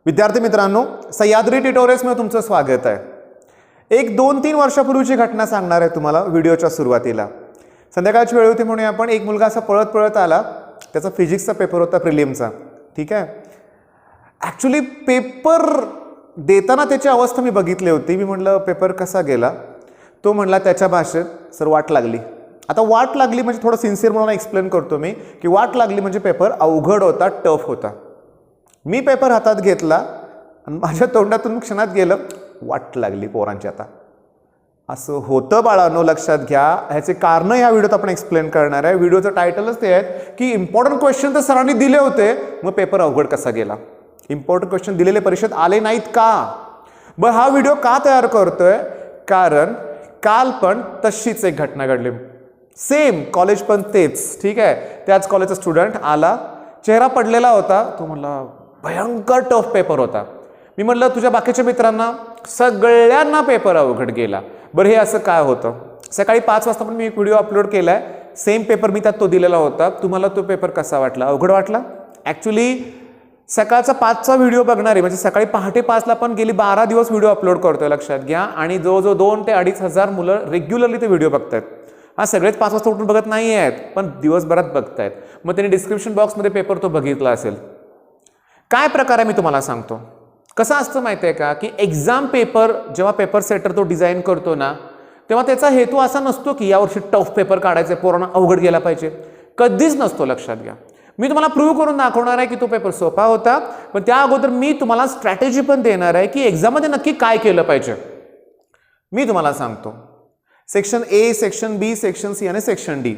विद्यार्थी मित्रांनो, सह्याद्री ट्युटोरियल्समध्ये तुमचं स्वागत आहे. एक 2-3 वर्षापूर्वीची घटना सांगणार आहे तुम्हाला व्हिडिओच्या सुरुवातीला. संध्याकाळची वेळ होती म्हणून आपण एक मुलगा असा पळत पळत आला. त्याचा फिजिक्सचा पेपर होता प्रिलिमचा. ठीक आहे. ॲक्च्युली पेपर देताना त्याची अवस्था मी बघितली होती. मी म्हटलं पेपर कसा गेला. तो म्हणला त्याच्या भाषेत, सर वाट लागली. आता वाट लागली म्हणजे थोडं सिन्सिअर म्हणून एक्सप्लेन करतो मी की वाट लागली म्हणजे पेपर अवघड होता, टफ होता. मी पेपर हातात घेतला आणि माझ्या तोंडातून क्षणात गेलं, वाट लागली पोरांची. आता असं होतं बाळांनो, लक्षात घ्या. ह्याचे कारण ह्या व्हिडिओत आपण एक्सप्लेन करणार आहे. व्हिडिओचं टायटलच ते आहे की इम्पॉर्टंट क्वेश्चन तर सरांनी दिले होते, मग पेपर अवघड कसा गेला. इम्पॉर्टंट क्वेश्चन दिलेले परीक्षेत आले नाहीत का. बरं, हा व्हिडिओ का तयार करतोय, कारण काल पण तशीच एक घटना घडली. सेम कॉलेज पण तेच. ठीक आहे. त्याच कॉलेजचा स्टुडंट आला, चेहरा पडलेला होता. तो म्हणला भयंकर टफ पेपर होता. मी म्हटलं तुझ्या बाकीच्या मित्रांना सगळ्यांना पेपर अवघड गेला. बरं, हे असं काय होतं. सकाळी 5 वाजता पण मी एक व्हिडिओ अपलोड केला आहे. सेम पेपर मी त्यात तो दिलेला होता. तुम्हाला तो पेपर कसा वाटला, अवघड वाटला. ॲक्च्युली सकाळचा 5चा व्हिडिओ बघणारे म्हणजे सकाळी पहाटे 5ला पण गेली 12 दिवस व्हिडिओ अपलोड करतोय, लक्षात घ्या. आणि जवळजवळ 2 ते 2.5 हजार मुलं रेग्युलरली ते व्हिडिओ बघतायत. हा, सगळेच 5 वाजता उठून बघत नाही आहेत, पण दिवसभरात बघतायत. मग त्यांनी डिस्क्रिप्शन बॉक्समध्ये पेपर तो बघितला असेल. काय प्रकार आहे मी तुम्हाला सांगतो. कसं असतं माहिती आहे का की एक्झाम पेपर जेव्हा पेपर सेटर तो डिझाईन करतो ना, तेव्हा त्याचा हेतू असा नसतो की यावर्षी टफ पेपर काढायचे, पोरांना अवघड गेला पाहिजे. कधीच नसतो, लक्षात घ्या. मी तुम्हाला प्रूव्ह करून दाखवणार आहे की तो पेपर सोपा होता. पण त्या अगोदर मी तुम्हाला स्ट्रॅटेजी पण देणार आहे की एक्झाममध्ये नक्की काय केलं पाहिजे. मी तुम्हाला सांगतो. Section A, section B, section C आणि सेक्शन डी.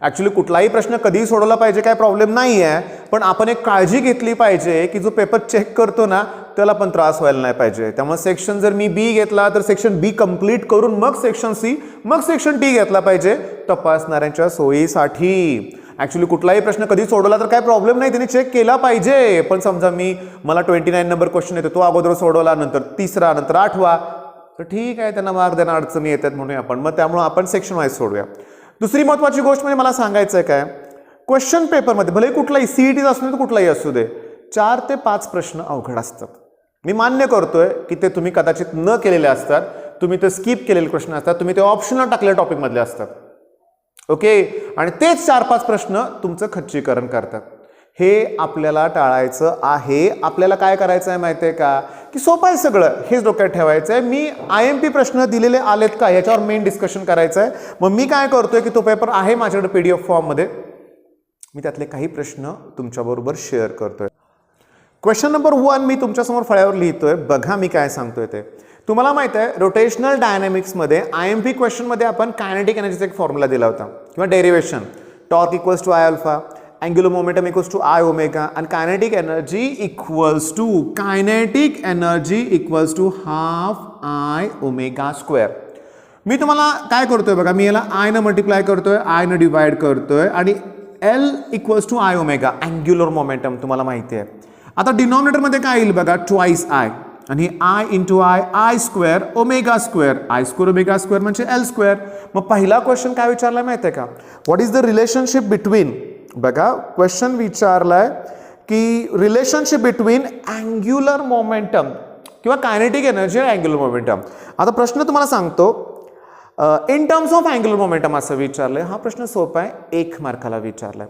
ॲक्च्युली कुठलाही प्रश्न कधीही सोडवला पाहिजे, काय प्रॉब्लेम नाही आहे. पण आपण एक काळजी घेतली पाहिजे की जो पेपर चेक करतो ना त्याला पण त्रास व्हायला नाही पाहिजे. त्यामुळे सेक्शन जर मी बी घेतला तर सेक्शन बी कंप्लीट करून मग सेक्शन सी, मग सेक्शन डी घेतला पाहिजे तपासणाऱ्यांच्या सोयीसाठी. ॲक्च्युली कुठलाही प्रश्न कधी सोडवला तर काय प्रॉब्लेम नाही, त्यांनी चेक केला पाहिजे. पण समजा मला 29 नंबर क्वेश्चन येतो, तो अगोदर सोडवला, नंतर 3रा, नंतर 8वा, तर ठीक आहे, त्यांना मार्क देणं अडचणी येतात म्हणून आपण. मग त्यामुळे आपण सेक्शन वाईज सोडूया. दुसरी महत्त्वाची गोष्ट म्हणजे मला सांगायचं आहे काय, क्वेश्चन पेपरमध्ये भले कुठलाही सीईटीचा असू दे तर कुठलाही असू दे, 4 ते 5 प्रश्न अवघड असतात. मी मान्य करतोय की ते तुम्ही कदाचित न केलेले असतात, तुम्ही ते स्किप केलेले प्रश्न असतात, तुम्ही ते ऑप्शनल टाकलेल्या टॉपिकमधले असतात. ओके. आणि तेच 4-5 प्रश्न तुमचं खच्चीकरण करतात. हे आपल्याला टाळायचं आहे. आपल्याला काय करायचं आहे माहिती आहे का की सोपं आहे सगळं, हेच डोक्यात ठेवायचं आहे. मी IMP प्रश्न दिलेले आलेत का याच्यावर मेन डिस्कशन करायचं आहे. मग मी काय करतोय की तो पेपर आहे माझ्याकडे PDF फॉर्ममध्ये, मी त्यातले काही प्रश्न तुमच्याबरोबर शेअर करतोय. क्वेश्चन नंबर 1 मी तुमच्यासमोर फळ्यावर लिहितोय. बघा मी काय सांगतोय ते. तुम्हाला माहित आहे रोटेशनल डायनॅमिक्समध्ये IMP क्वेश्चनमध्ये आपण कायनेटिक एनर्जीचा एक फॉर्म्युला दिला होता किंवा derivation. Torque equals to I alpha, angular momentum equals to I omega and kinetic energy equals to half I omega square. मी तुम्हाला काय करतोय बघा, मी याला I ने मल्टिप्लाय करतोय, I ने डिवाइड करतोय आणि L equals to I omega, angular momentum तुम्हाला माहिती आहे. आता डिनॉमिनेटर मध्ये काय येईल बघा, ट्वाइस I आणि I into I square omega square, I square omega square म्हणजे L स्क्वेअर. मग पहिला क्वेश्चन काय विचारलाय माहिती आहे का, what is the relationship between, बघा क्वेश्चन विचारलाय की रिलेशनशिप बिटवीन अँग्युलर मोमेंटम किंवा कायनेटिक एनर्जी आणि अँग्युलर मोमेंटम. आता प्रश्न तुम्हाला सांगतो in terms of angular momentum असं विचारलंय. हा प्रश्न सोपा आहे, 1 मार्काला विचारलाय.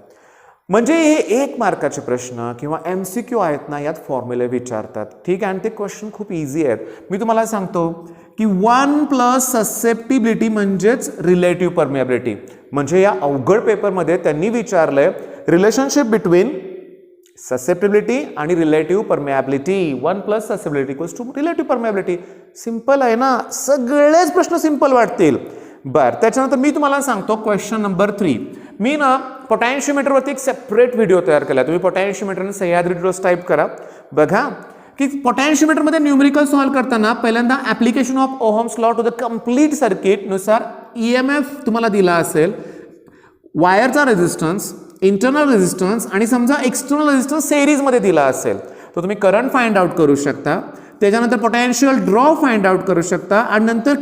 म्हणजे हे 1 मार्काचे प्रश्न किंवा MCQ आहेत ना, यात फॉर्म्युले विचारतात. ठीक आहे. आणि ते क्वेश्चन खूप इझी आहेत. मी तुम्हाला सांगतो की 1 प्लस ससेप्टिबिलिटी म्हणजेच रिलेटिव्ह परमिएबिलिटी. म्हणजे या अवघड पेपरमध्ये त्यांनी विचारलंय रिलेशनशिप बिटवीन ससेप्टिबिलिटी आणि relative permeability. 1 plus susceptibility equals to relative permeability. Simple आहे ना, सगळेच प्रश्न सिंपल वाटतील. बरं, त्याच्यानंतर मी तुम्हाला सांगतो क्वेश्चन नंबर 3. मी ना पोटॅन्शियोमीटरवरती एक सेपरेट व्हिडिओ तयार केला. तुम्ही पोटॅन्शियोमीटरने सह्याद्री ट्युटोरियल्स टाईप करा. बघा की पोटॅन्शियोमीटरमध्ये न्यूमेरिकल सॉल्व्ह करताना पहिल्यांदा application of Ohm's law to the complete circuit नुसार EMF तुम्हाला दिला असेल, वायरचा रेझिस्टन्स, इंटरनल रेझिस्टन्स आणि समजा एक्सटर्नल रेझिस्टन्स सेरीजमध्ये दिला असेल तर तुम्ही करंट फाइंड आउट करू शकता. त्याच्यानंतर पोटॅन्शियल ड्रॉप फाइंड आउट करू शकता आणि नंतर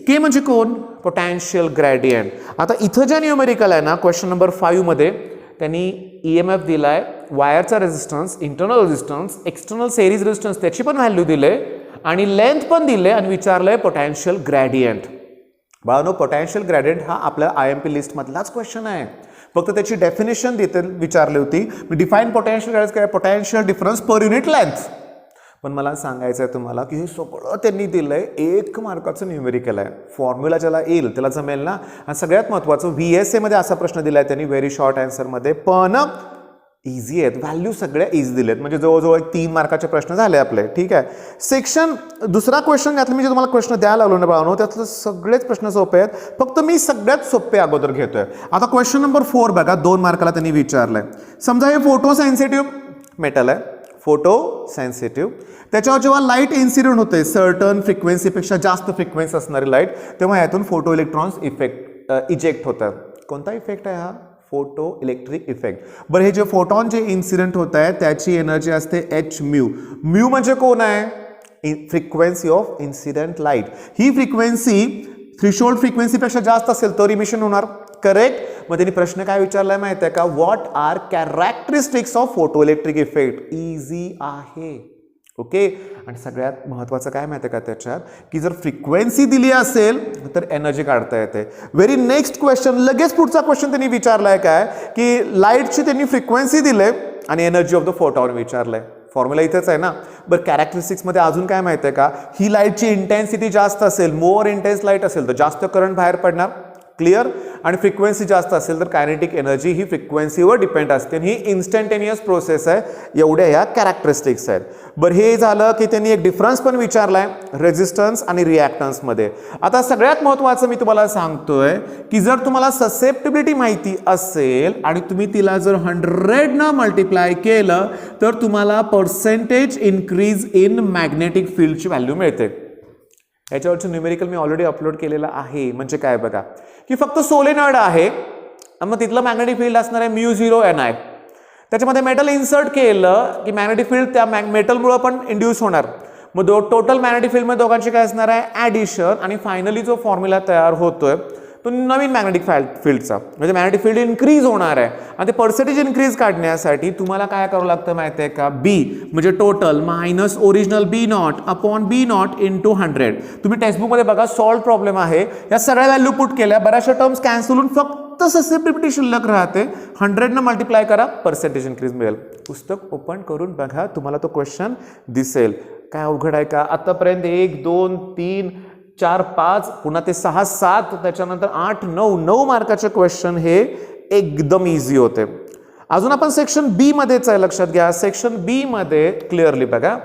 के म्हणजे कोण, पोटॅन्शियल ग्रेडियंट. आता इथं ज्या न्यूमेरिकल आहे ना क्वेश्चन नंबर 5 मध्ये त्यांनी EMF दिलाय वायरचा resistance, internal resistance, external series resistance त्याची पण व्हॅल्यू दिले आणि लेंथ पण दिले आणि विचारलंय पोटॅन्शियल ग्रॅडियंट. बाळांनो, पोटॅन्शियल ग्रॅडियंट हा आपल्या IMP लिस्टमधलाच क्वेश्चन आहे. फक्त त्याची डेफिनेशन देते विचारली होती. डिफाईन पोटॅन्शियल ग्रॅडियंट काय? Potential difference per unit length. पण मला सांगायचं आहे तुम्हाला की हे सगळं त्यांनी दिलंय 1 मार्काचं न्यूमेरिकल आहे. फॉर्म्युला ज्याला येईल त्याला जमेल ना. आणि सगळ्यात महत्त्वाचं VSA मध्ये असा प्रश्न दिलाय त्यांनी व्हेरी शॉर्ट आन्सरमध्ये, पण इझी आहेत. व्हॅल्यू सगळ्या इझी दिलेत. म्हणजे जवळजवळ 3 मार्काचे प्रश्न झाले आपले. ठीक आहे. सेक्शन दुसरा क्वेश्चन घातला मी जे तुम्हाला प्रश्न द्यायला लागलो ना बाळांनो, त्यातले सगळेच प्रश्न सोपे आहेत. फक्त मी सगळ्यात सोपे अगोदर घेतोय. आता क्वेश्चन नंबर 4 बघा, 2 मार्काला त्यांनी विचारलंय. समजा हे फोटो सेन्सिटिव्ह मेटल आहे, फोटो सेन्सिटिव्ह. त्याच्यावर जेव्हा लाईट इन्सिडेंट होते सर्टन फ्रिक्वेन्सीपेक्षा जास्त फ्रिक्वेन्सी असणारी लाईट, तेव्हा यातून फोटो इलेक्ट्रॉन्स इजेक्ट होतात. कोणता इफेक्ट आहे हा? Photo electric effect. बरं, हे जे फोटॉन जे इन्सिडेंट होत आहे त्याची एनर्जी असते h म्यू. म्यू म्हणजे कोण आहे? Frequency of incident light. ही फ्रिक्वेन्सी थ्रेशोल्ड फ्रिक्वेन्सीपेक्षा जास्त असेल तर इमिशन होणार. करेक्ट. मग त्यांनी प्रश्न काय विचारलाय माहिती आहे का? What are characteristics of photo electric effect. Easy आहे. ओके. आणि सगळ्यात महत्त्वाचं काय माहिती आहे का त्याच्यात, की जर फ्रिक्वेन्सी दिली असेल तर एनर्जी काढता येते. व्हेरी नेक्स्ट क्वेश्चन, लगेच पुढचा क्वेश्चन त्यांनी विचारलाय काय, की लाईटची त्यांनी फ्रिक्वेन्सी दिले आणि एनर्जी ऑफ द फोटॉन विचारलंय. फॉर्म्युला इथेच आहे ना. बरं, कॅरेक्टरिस्टिक्समध्ये अजून काय माहिती आहे का? ही लाईटची इंटेन्सिटी जास्त असेल, मोर इंटेन्स लाईट असेल तर जास्त करंट बाहेर पडणार. क्लिअर. आणि फ्रिक्वेन्सी जास्त असेल तर कायनेटिक एनर्जी ही फ्रिक्वेन्सीवर डिपेंड असते. ही इन्स्टंटेनियस प्रोसेस आहे. एवढ्या ह्या कॅरेक्टरिस्टिक्स आहेत. बरं, हे झालं की त्यांनी एक डिफरन्स पण विचारलाय रेझिस्टन्स आणि रिॲक्टन्समध्ये. आता सगळ्यात महत्त्वाचं मी तुम्हाला सांगतोय की जर तुम्हाला ससेप्टिबिलिटी माहिती असेल आणि तुम्ही तिला जर 100 न मल्टिप्लाय केलं तर तुम्हाला पर्सेंटेज इन्क्रीज इन मॅग्नेटिक फील्डची व्हॅल्यू मिळते. याच्यावरचं न्यूमेरिकल मी ऑलरेडी अपलोड केलेलं आहे. म्हणजे काय बघा, की फक्त सोलेनॉइड आहे, मग तिथलं मॅग्नेटिक फील्ड असणार आहे μ0Ni. त्याच्यामध्ये मेटल इन्सर्ट केलं की मॅग्नेटिक फील्ड त्या मेटलमुळं पण इंड्यूस होणार. मग टोटल मॅग्नेटिक फील्डमध्ये दोघांची काय असणार आहे? ॲडिशन. आणि फायनली जो फॉर्म्युला तयार होतोय तो नवीन मॅग्नेटिक फील्डचा, म्हणजे मॅग्नेटिक फील्ड इन्क्रीज होणार आहे. आणि ते पर्सेंटेज इन्क्रीज काढण्यासाठी तुम्हाला काय करावं लागतं माहिती आहे का? B म्हणजे total minus original B0 upon B0 into 100. तुम्ही टेक्स्टबुकमध्ये बघा, सॉल्व प्रॉब्लेम आहे. या सगळ्या व्हॅल्यू पुट केल्या, बऱ्याचशा टर्म्स कॅन्सल होऊन फक्त ससेप्टिबिलिटी शिल्लक राहते. 100 न मल्टिप्लाय करा, पर्सेंटेज इन्क्रीज मिळेल. पुस्तक ओपन करून बघा, तुम्हाला तो क्वेश्चन दिसेल. काय अवघड आहे का? आतापर्यंत 1 2 3 4 5 पुन्हा ते 6 7 त्याच्यानंतर 8 9 मार्काचे क्वेश्चन हे एकदम इझी होते. अजून आपण सेक्शन बी मध्येच आहे, लक्षात घ्या. सेक्शन बी मध्ये क्लिअरली बघा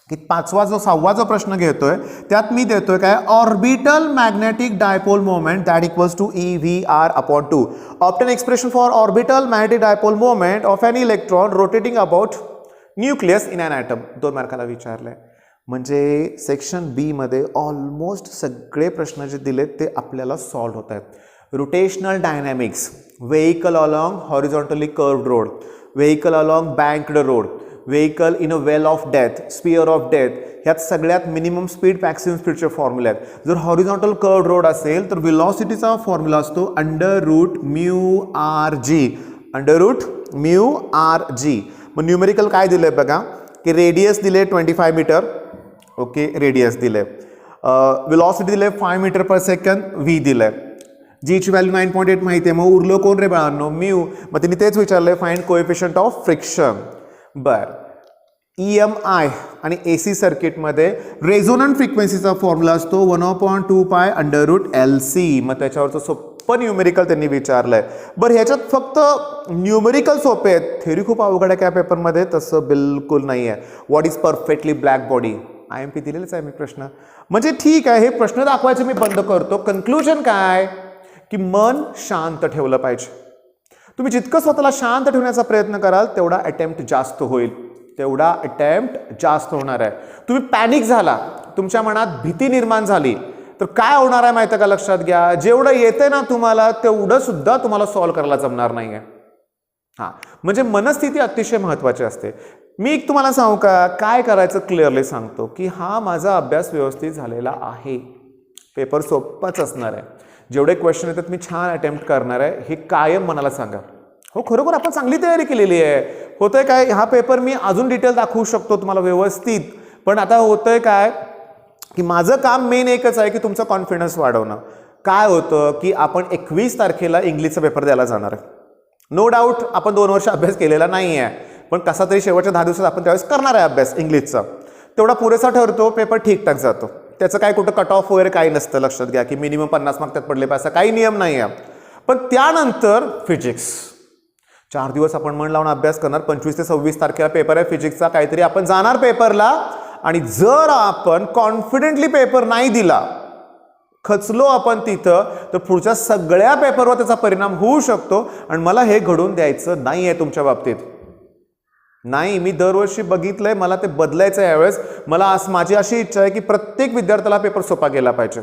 की 6वा जो प्रश्न घेतोय त्यात मी देतोय काय? Orbital magnetic dipole moment that equals to EVR upon 2. Obtain expression for orbital magnetic dipole moment of an electron rotating about nucleus in an atom. 2 मार्काला विचारलंय. म्हणजे सेक्शन बी मध्ये ऑलमोस्ट सगळे प्रश्न जे दिलेत ते आपल्याला सॉल्व होत आहेत. Rotational dynamics, vehicle along horizontally curved road, vehicle along banked road, vehicle in a well of death, sphere of death, ह्यात सगळ्यात मिनिमम स्पीड मॅक्सिमम स्पीडचे फॉर्म्युले आहेत. जर हॉरिझॉन्टल कर्व्ड रोड असेल तर व्हेलॉसिटीचा फॉर्म्युला असतो √μrg, √μrg. मग न्यूमेरिकल काय दिलंय बघा, की रेडियस दिले 25 मीटर. ओके, रेडियस दिले. वेलॉसिटी दिले 5 मीटर पर सेकंद, v दिलंय. जीची व्हॅल्यू 9.8 माहिती आहे. मग उरलो कोण रे बाळांनो? म्यू. मग त्यांनी तेच विचारलंय, फाइंड कोएफिशियंट ऑफ फ्रिक्शन. बर, EMI आणि AC सर्किटमध्ये रेझोनंट फ्रिक्वेन्सीचा फॉर्म्युला असतो 1/2π √LC. मग त्याच्यावरचं सोपं न्यूमेरिकल त्यांनी विचारलंय. बरं, ह्याच्यात फक्त न्यूमेरिकल सोपे आहेत, थेरी खूप अवघड आहे. काय पेपरमध्ये तसं बिलकुल नाही आहे. What is perfectly black body? IMP दिलेलंच आहे मी प्रश्न. म्हणजे ठीक आहे, हे प्रश्न दाखवायचे मी बंद करतो. कन्क्लुजन काय? की मन शांत ठेवलं पाहिजे. तुम्ही जितकं स्वतःला शांत ठेवण्याचा प्रयत्न कराल तेवढा अटेम्प्ट जास्त होईल, तेवढा अटेम्प्ट जास्त होणार आहे. तुम्ही पॅनिक झाला, तुमच्या मनात भीती निर्माण झाली तर काय होणार आहे माहिती आहे का? लक्षात घ्या, जेवढं येते ना तुम्हाला तेवढं सुद्धा तुम्हाला सॉल्व्ह करायला जमणार नाही आहे. हां, म्हणजे मनस्थिती अतिशय महत्त्वाची असते. मी तुम्हाला सांगू का काय करायचं? क्लिअरली सांगतो की हा माझा अभ्यास व्यवस्थित झालेला आहे, पेपर सोपाच असणार आहे, जेवढे क्वेश्चन येतात मी छान अटेम्प्ट करणार आहे, हे कायम मनाला सांगा. हो, खरोखर आपण चांगली तयारी केलेली आहे, होतंय काय, हा पेपर मी अजून डिटेल दाखवू शकतो तुम्हाला व्यवस्थित, पण आता होतंय काय की माझं काम मेन एकच आहे की तुमचा कॉन्फिडन्स वाढवणं. काय होतं की आपण 21 तारखेला इंग्लिशचा पेपर द्यायला जाणार आहे. नो डाऊट आपण 2 वर्ष अभ्यास केलेला नाही आहे, पण कसा तरी शेवटच्या 10 दिवसात आपण त्यावेळेस करणार आहे अभ्यास इंग्लिशचा. तेवढा पुरेसा ठरतो, पेपर ठीकठाक जातो. त्याचं काय कुठं कट ऑफ वगैरे काही नसतं, लक्षात घ्या की मिनिमम 50 मार्क त्यात पडले पाहिजे, काही नियम नाही आहे. पण त्यानंतर फिजिक्स 4 दिवस आपण मन लावून अभ्यास करणार. 25 ते 26 तारखेला पेपर आहे फिजिक्सचा, काहीतरी आपण जाणार पेपरला, आणि जर आपण कॉन्फिडेंटली पेपर नाही दिला, खचलो आपण तिथं, तर पुढच्या सगळ्या पेपरवर त्याचा परिणाम होऊ शकतो. आणि मला हे घडून द्यायचं नाही आहे तुमच्या बाबतीत. नाही, मी दरवर्षी बघितलंय, मला ते बदलायचं आहे यावेळेस. माझी अशी इच्छा आहे की प्रत्येक विद्यार्थ्याला पेपर सोपा गेला पाहिजे.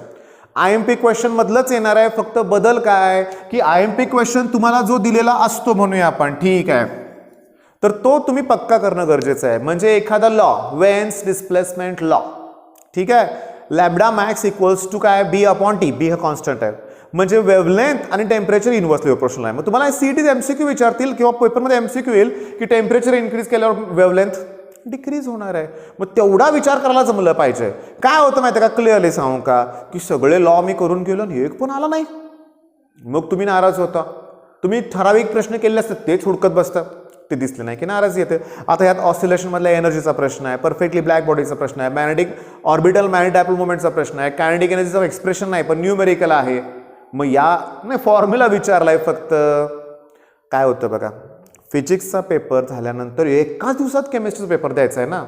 IMP क्वेश्चन मधलंच येणार आहे, फक्त बदल काय की IMP क्वेश्चन तुम्हाला जो दिलेला असतो म्हणूया आपण, ठीक आहे, तर तो तुम्ही पक्का करणं गरजेचं आहे. म्हणजे एखादा लॉ, वेन्स डिस्प्लेसमेंट लॉ, ठीक आहे, लॅम्बडा मॅक्स इक्वल्स टू काय, B/T, B हा कॉन्स्टंट आहे, म्हणजे वेव्हलेंथ आणि टेम्परेचर इन्व्हर्सली प्रोपोर्शनल आहे. मग तुम्हाला CET MCQ विचारतील किंवा पेपरमध्ये MCQ येईल की टेम्परेचर इन्क्रीज केल्यावर वेव्हलेंथ डिक्रीज होणार आहे. मग तेवढा विचार करायला जमलं पाहिजे. काय होतं माहिती आहे का, क्लिअरली सांगू का, की सगळे लॉ मी करून गेलो आणि एक पण आला नाही, मग तुम्ही नाराज होता. तुम्ही ठराविक प्रश्न केले असतात तेच हुडकत बसतात, ते दिसले नाही की नाराज येते. आता यात ऑसिलेशन मधल्या एनर्जीचा प्रश्न आहे, परफेक्टली ब्लॅक बॉडीचा प्रश्न आहे, मॅग्नेटिक ऑर्बिटल मॅग्नेटायपोल मुवमेंटचा प्रश्न आहे, कायनेटिक एनर्जीचा एक्सप्रेशन नाही पण न्यूमेरिकल आहे. मग या नाही फॉर्म्युला विचारलाय फक्त. काय होतं बघा, फिजिक्सचा पेपर झाल्यानंतर एकाच दिवसात केमिस्ट्रीचा पेपर द्यायचा आहे ना.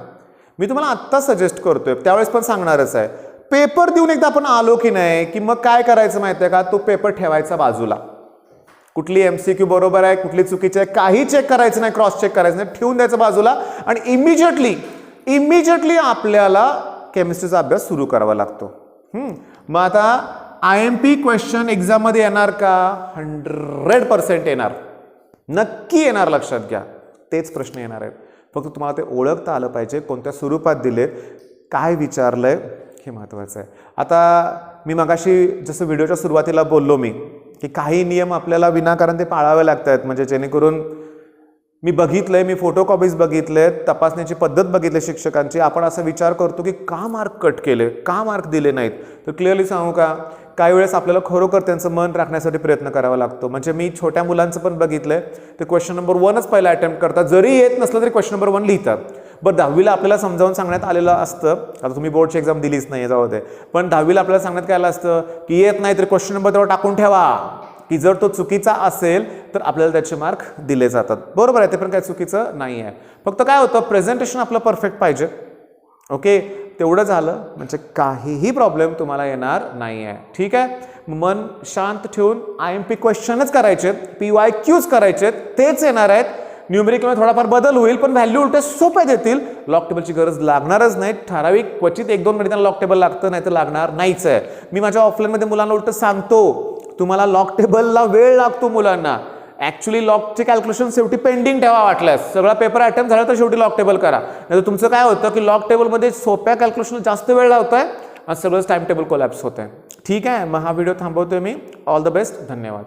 मी तुम्हाला आत्ता सजेस्ट करतोय, त्यावेळेस पण सांगणारच आहे, पेपर देऊन एकदा आपण आलो की नाही की मग काय करायचं माहिती आहे का, तो पेपर ठेवायचा बाजूला. कुठली MCQ बरोबर आहे, कुठली चुकीची आहे, काही चेक करायचं नाही, क्रॉस चेक करायचं नाही, ठेवून द्यायचं बाजूला. आणि इमिजिएटली आपल्याला केमिस्ट्रीचा अभ्यास सुरू करावा लागतो. मग आता IMP क्वेश्चन एक्झाममध्ये येणार का, 100% येणार, नक्की येणार, लक्षात घ्या. तेच प्रश्न येणार आहेत, फक्त तुम्हाला ते ओळखता आलं पाहिजे, कोणत्या स्वरूपात दिलेत, काय विचारलंय, हे महत्त्वाचं आहे. आता मी मगाशी जसं व्हिडिओच्या सुरुवातीला बोललो मी की काही नियम आपल्याला विनाकारण ते पाळावे लागतात, म्हणजे जेणेकरून मी बघितलंय, मी फोटोकॉपीज बघितलेत, तपासण्याची पद्धत बघितली शिक्षकांची. आपण असा विचार करतो की का मार्क कट केले, का मार्क दिले नाहीत. तर क्लिअरली सांगू का, काही वेळेस आपल्याला खरोखर त्यांचं मन राखण्यासाठी प्रयत्न करावा लागतो. म्हणजे मी छोट्या मुलांचं पण बघितलंय, ते क्वेश्चन नंबर 1च पहिला अटेम्प्ट करतात, जरी येत नसलं तरी क्वेश्चन नंबर 1 लिहितात. बरं, 10वीला आपल्याला समजावून सांगण्यात आलेलं असतं, आता तुम्ही बोर्डची एक्झाम दिलीच नाही जाऊ दे, पण 10वीला आपल्याला सांगण्यात काय आलं असतं की येत नाही तर क्वेश्चन नंबर तेवढा टाकून ठेवा, की जर तो चुकीचा असेल तर आपल्याला त्याचे मार्क दिले जातात. बरोबर आहे, ते पण काही चुकीचं नाही आहे. फक्त काय होतं, प्रेझेंटेशन आपलं परफेक्ट पाहिजे. ओके, तेवढं झालं म्हणजे काहीही प्रॉब्लेम तुम्हाला येणार नाही आहे. ठीक आहे, मन शांत ठेवून IMP क्वेश्चनच करायचे, PYQs करायचे, तेच येणार आहेत. न्यूमेरिकलमध्ये थोडाफार बदल होईल, पण व्हॅल्यू उलटे सोपे देतील. लॉक टेबलची गरज लागणारच नाही. ठराविक क्वचित 1-2 मिनिट त्यांना लॉक टेबल लागतं, नाही तर लागणार नाहीच आहे. मी माझ्या ऑफलाईनमध्ये मुलांना उलट सांगतो, तुम्हाला लॉक टेबलला वेळ लागतो मुलांना. ॲक्च्युली लॉकचे कॅल्क्युलेशन शेवटी पेंडिंग ठेवा, वाटल्यास सगळा पेपर अटेम्प्ट झाला तर शेवटी लॉक टेबल करा. नाही तर तुमचं काय होतं की लॉक टेबलमध्ये सोप्या कॅल्क्युलेशन जास्त वेळ लावतोय आणि सगळंच टाइम टेबल कोलॅप्स होत आहे. ठीक आहे, मग हा व्हिडिओ थांबवतोय मी. ऑल द बेस्ट, धन्यवाद.